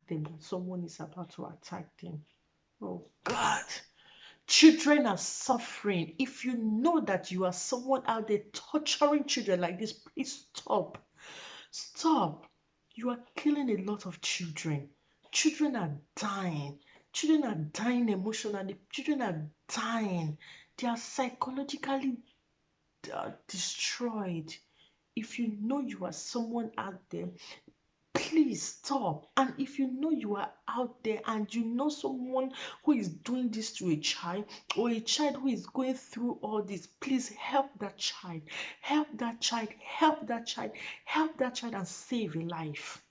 them that someone is about to attack them. Oh God. Children are suffering. If you know that you are someone out there torturing children like this, please stop. Stop. You are killing a lot of children. Children are dying. Children are dying emotionally. Children are dying. They are psychologically destroyed. If you know you are someone out there, please stop. And if you know you are out there and you know someone who is doing this to a child, or a child who is going through all this, please help that child. Help that child. Help that child. Help that child and save a life.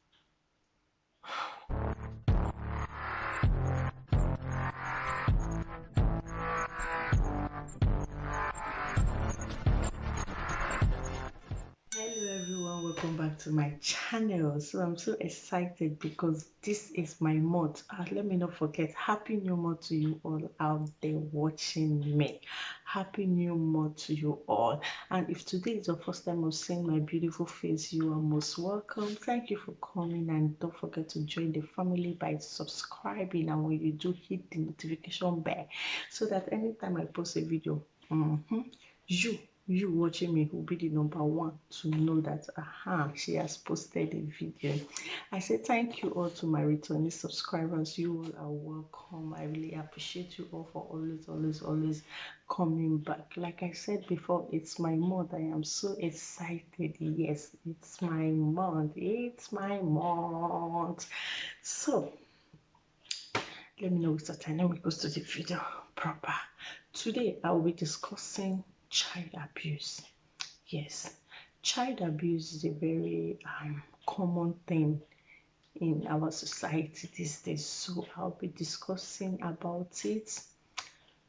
Hello everyone, welcome back to my channel. So I'm so excited because this is my month. Let me not forget, happy new month to you all out there watching me. Happy new month to you all. And if today is your first time of seeing my beautiful face, you are most welcome. Thank you for coming, and don't forget to join the family by subscribing, and when you do, hit the notification bell so that anytime I post a video, you you watching me will be the number one to know that she has posted a video. I say thank you all to my returning subscribers. You all are welcome. I really appreciate you all for always coming back. Like I said before, it's my month. I am so excited. Yes, it's my month. It's my month. So let me know which time. Let me go to the video proper. Today I will be discussing child abuse. Yes, child abuse is a very common thing in our society these days. So I'll be discussing about it.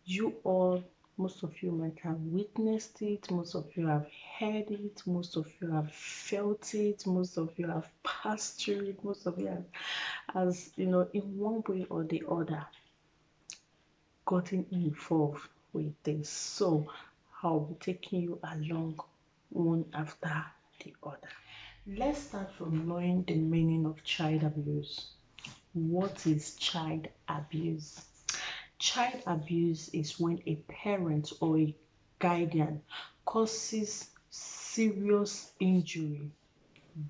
You all, most of you might have witnessed it, most of you have heard it, most of you have felt it, most of you have passed through it, most of you have, as you know, in one way or the other, gotten involved with this. So I'll be taking you along one after the other. Let's start from knowing the meaning of child abuse. What is child abuse? Child abuse is when a parent or a guardian causes serious injury,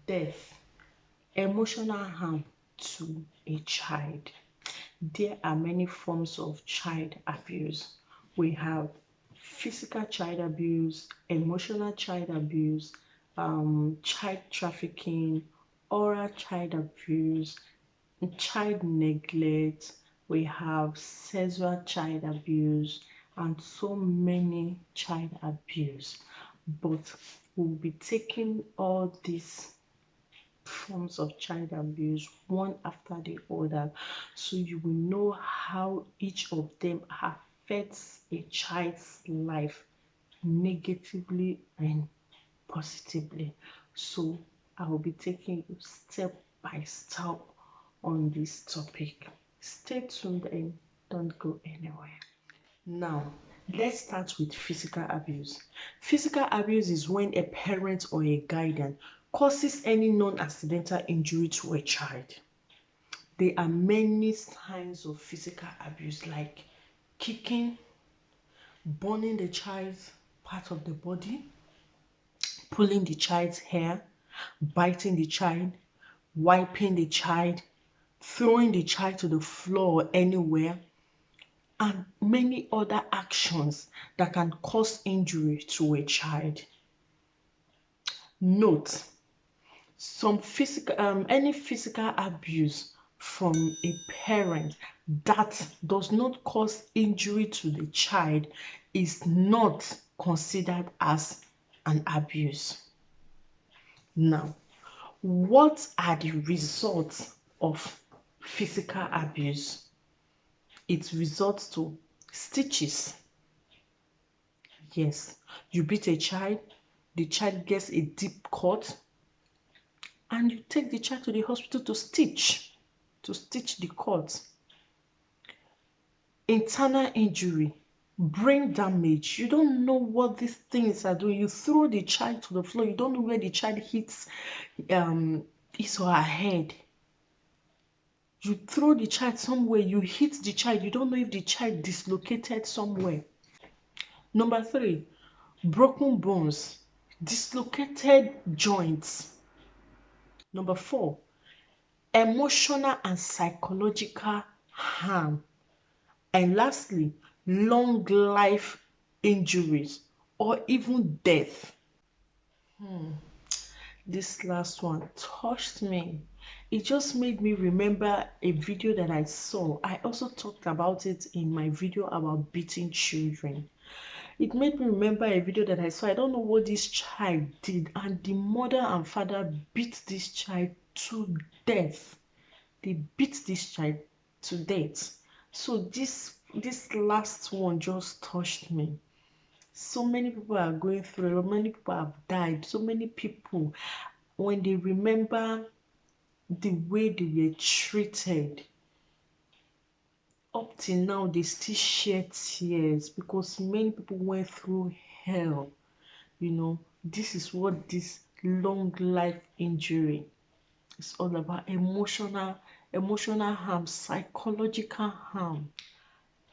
death, emotional harm to a child. There are many forms of child abuse. We have physical child abuse, emotional child abuse, child trafficking, oral child abuse, child neglect. We have sexual child abuse, and so many child abuse. But we'll be taking all these forms of child abuse one after the other, so you will know how each of them affects a child's life negatively and positively. So I will be taking you step by step on this topic. Stay tuned and don't go anywhere. Now, let's start with physical abuse. Physical abuse is when a parent or a guardian causes any non-accidental injury to a child. There are many signs of physical abuse like kicking, burning the child's part of the body, pulling the child's hair, biting the child, wiping the child, throwing the child to the floor or anywhere, and many other actions that can cause injury to a child. Note, any physical abuse from a parent that does not cause injury to the child is not considered as an abuse. Now, what are the results of physical abuse? It results to stitches. Yes, you beat a child, the child gets a deep cut, and you take the child to the hospital to stitch the cut. Internal injury, brain damage. You don't know what these things are doing. You throw the child to the floor. You don't know where the child hits his or her head. You throw the child somewhere, you hit the child, you don't know if the child dislocated somewhere. Number 3, broken bones, dislocated joints. Number 4, emotional and psychological harm. And lastly, long life injuries or even death. This last one touched me. It just made me remember a video that I saw. I also talked about it in my video about beating children. It made me remember a video that I saw. I don't know what this child did, and the mother and father beat this child to death. They beat this child to death. So this last one just touched me. So many people are going through, many people have died, so many people, when they remember the way they were treated, up till now they still shed tears because many people went through hell. This is what this long life injury is all about. Emotional harm, psychological harm.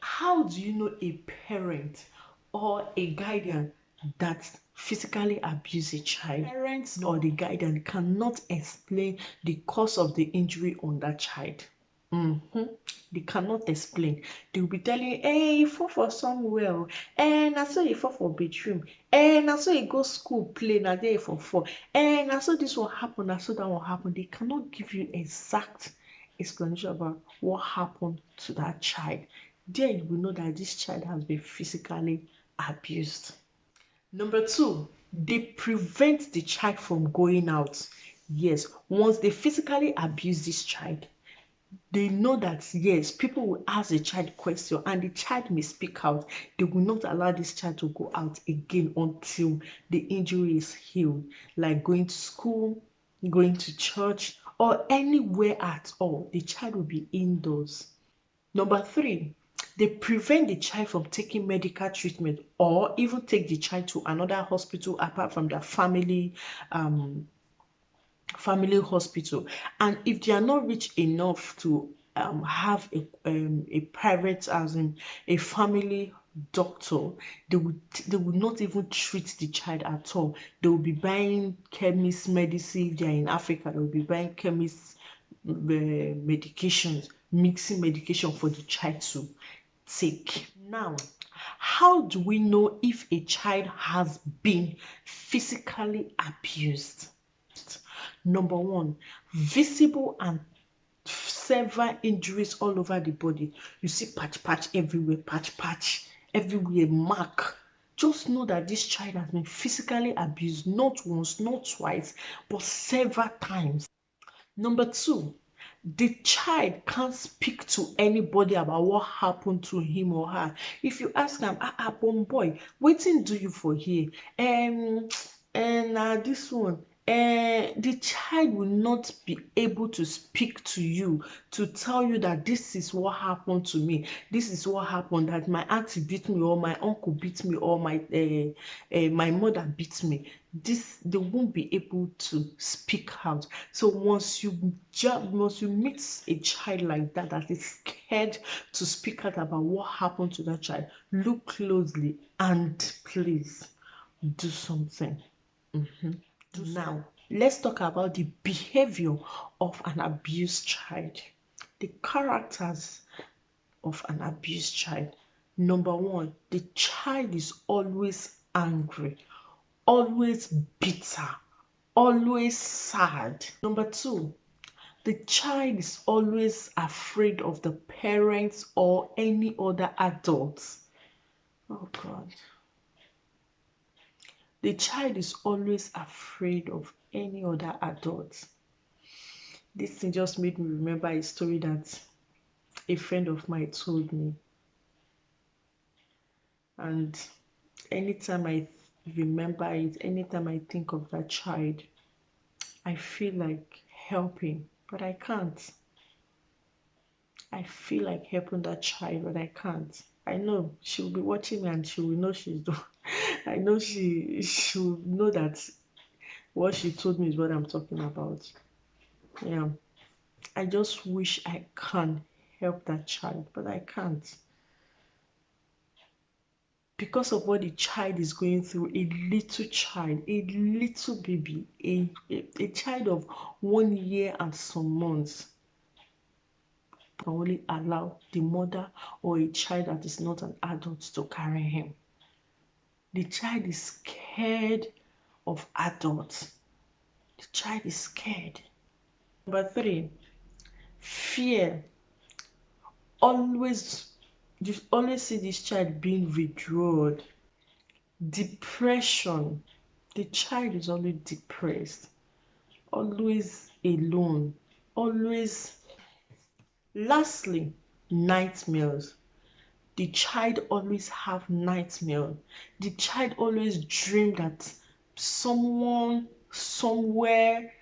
How do you know a parent or a guardian that physically abuse a child? Parents or the guardian cannot explain the cause of the injury on that child. They cannot explain. They will be telling you, hey, he fall for somewhere, and I saw he fall for bedroom, and I saw he go school play, na there for fall, and I saw this one happen, I saw that one happen. They cannot give you exact explanation about what happened to that child. There you will know that this child has been physically abused. Number 2, they prevent the child from going out. Yes, once they physically abuse this child, they know that yes, people will ask the child question and the child may speak out. They will not allow this child to go out again until the injury is healed, like going to school, going to church, or anywhere at all. The child will be indoors. Number 3, they prevent the child from taking medical treatment or even take the child to another hospital apart from their family hospital. And if they are not rich enough to have a private, as in a family doctor, they would not even treat the child at all. They will be buying chemist medicine. If they are in Africa, they will be buying chemist medications, mixing medication for the child to take. Now, how do we know if a child has been physically abused? Number 1, visible and several injuries all over the body. You see patch everywhere, patch everywhere, mark. Just know that this child has been physically abused, not once, not twice, but several times. Number 2, the child can't speak to anybody about what happened to him or her. If you ask am, boy, wetin do you for here? And this one, the child will not be able to speak to you, to tell you that this is what happened to me, this is what happened, that my auntie beat me, or my uncle beat me, or my mother beat me. They won't be able to speak out. So once you meet a child like that is scared to speak out about what happened to that child, look closely and please do something. Now, let's talk about the behavior of an abused child. The characters of an abused child. Number 1, the child is always angry, always bitter, always sad. Number 2, the child is always afraid of the parents or any other adults. Oh God. The child is always afraid of any other adult. This thing just made me remember a story that a friend of mine told me. And anytime I remember it, anytime I think of that child, I feel like helping, but I can't. I feel like helping that child, but I can't. I know she will be watching me and she will know she's doing. I know she will know that what she told me is what I'm talking about. Yeah. I just wish I can help that child, but I can't. Because of what the child is going through, a little child, a little baby, a child of 1 year and some months, can only allow the mother or a child that is not an adult to carry him. The child is scared of adults. The child is scared. Number three, fear. Always, you always see this child being withdrawn. Depression. The child is always depressed, always alone, always. Lastly, nightmares. The child always have nightmare. The child always dream that someone, somewhere,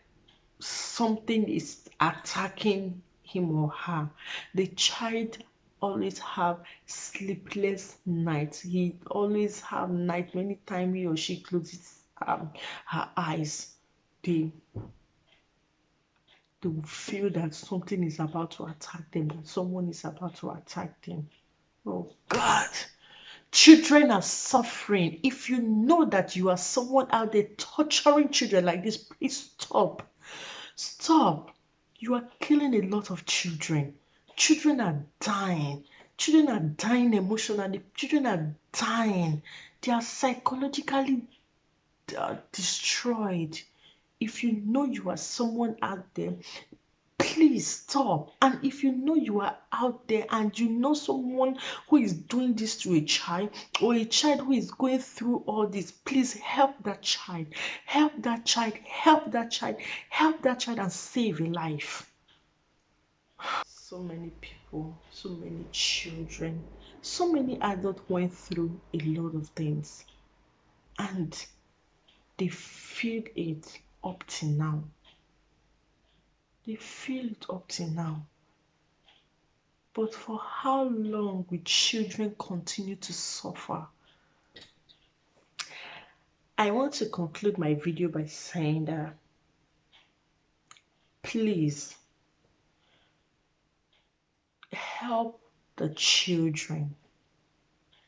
something is attacking him or her. The child always have sleepless nights. He always have night. Many time he or she closes her eyes, they they will feel that something is about to attack them, that someone is about to attack them. Oh God. Children are suffering. If you know that you are someone out there torturing children like this, please stop. Stop. You are killing a lot of children. Children are dying. Children are dying emotionally. Children are dying. They are psychologically destroyed. If you know you are someone out there, please stop. And if you know you are out there and you know someone who is doing this to a child, or a child who is going through all this, please help that child. Help that child. Help that child. Help that child and save a life. So many people, so many children, so many adults went through a lot of things and they feel it up to now. They feel it up to now. But for how long will children continue to suffer? I want to conclude my video by saying that please help the children.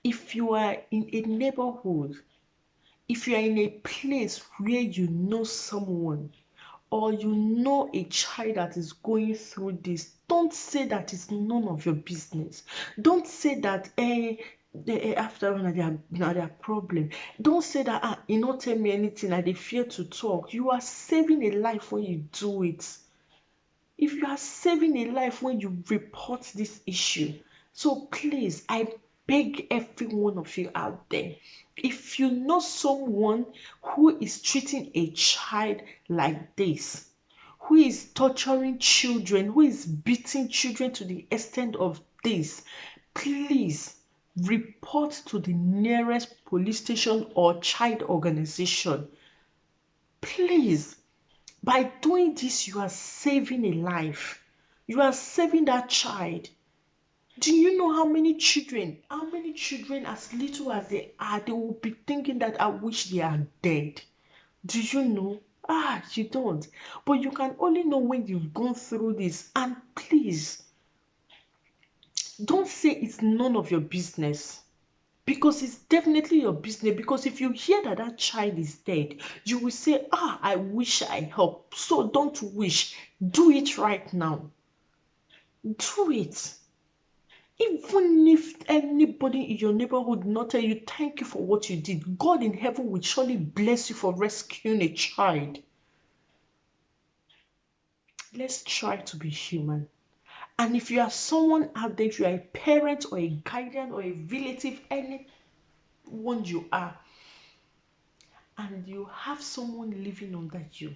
If you are in a neighborhood, if you are in a place where you know someone or you know a child that is going through this, don't say that it's none of your business. Don't say that after all their problem. Don't say that you not tell me anything, I dey fear to talk. You are saving a life when you do it. If you are saving a life when you report this issue, so please, I beg every one of you out there, if you know someone who is treating a child like this, who is torturing children, who is beating children to the extent of this, please report to the nearest police station or child organization. Please. By doing this, you are saving a life. You are saving that child. Do you know how many children as little as they are, they will be thinking that I wish they are dead? Do you know? You don't. But you can only know when you've gone through this. And please, don't say it's none of your business. Because it's definitely your business. Because if you hear that that child is dead, you will say, I wish I help. So don't wish. Do it right now. Do it. Even if anybody in your neighborhood not tell you thank you for what you did, God in heaven will surely bless you for rescuing a child. Let's try to be human. And if you are someone out there, if you are a parent or a guardian or a relative, anyone you are, and you have someone living under you,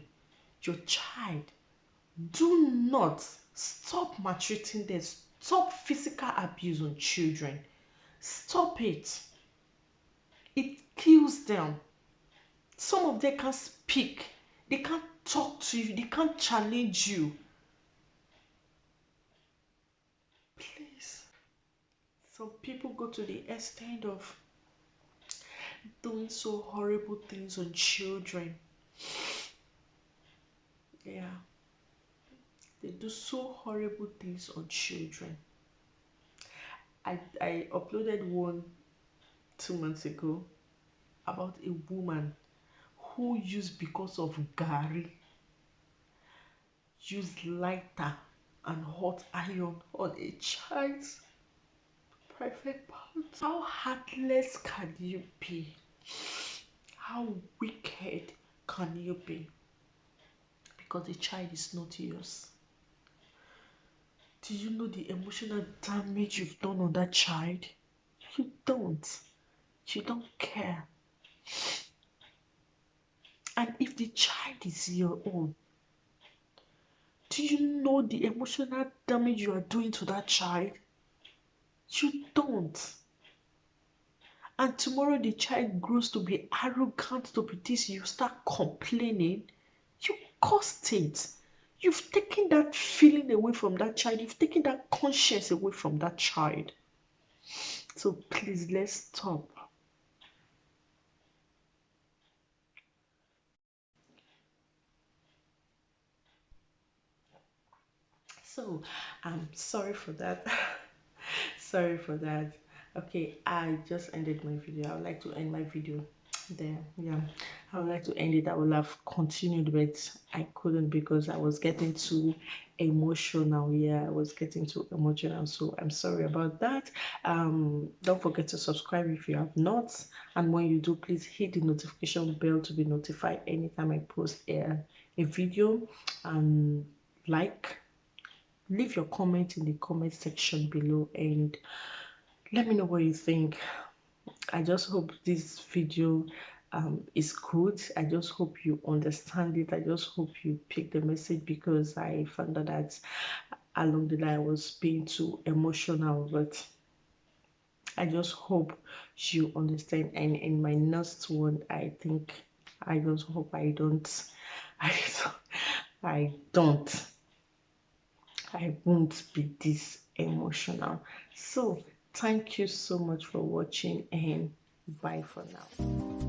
your child, do not stop maltreating them. Stop physical abuse on children. Stop it. It kills them. Some of them can't speak. They can't talk to you. They can't challenge you. Please. Some people go to the extent of doing so horrible things on children. Yeah. They do so horrible things on children. I uploaded one 2 months ago about a woman who used, because of Gary, used lighter and hot iron on a child's private part. How heartless can you be? How wicked can you be? Because the child is not yours. Do you know the emotional damage you've done on that child? You don't. You don't care. And if the child is your own, do you know the emotional damage you are doing to that child? You don't. And tomorrow the child grows to be arrogant, to be this, you start complaining. You caused it. You've taken that feeling away from that child. You've taken that conscience away from that child. So please, let's stop. So I'm sorry for that. Sorry for that. Okay, I just ended my video. I would like to end my video there. Yeah, I would like to end it. I would have continued, but I couldn't because I was getting too emotional. Yeah, I was getting too emotional. So I'm sorry about that. Don't forget to subscribe if you have not. And when you do, please hit the notification bell to be notified anytime I post a video. And like, leave your comment in the comment section below and let me know what you think. I just hope this video is good. I just hope you understand it. I just hope you pick the message because I found out that along the line I was being too emotional, but I just hope you understand. And in my next one, I think I just hope I don't I I don't I won't be this emotional. So, thank you so much for watching and bye for now.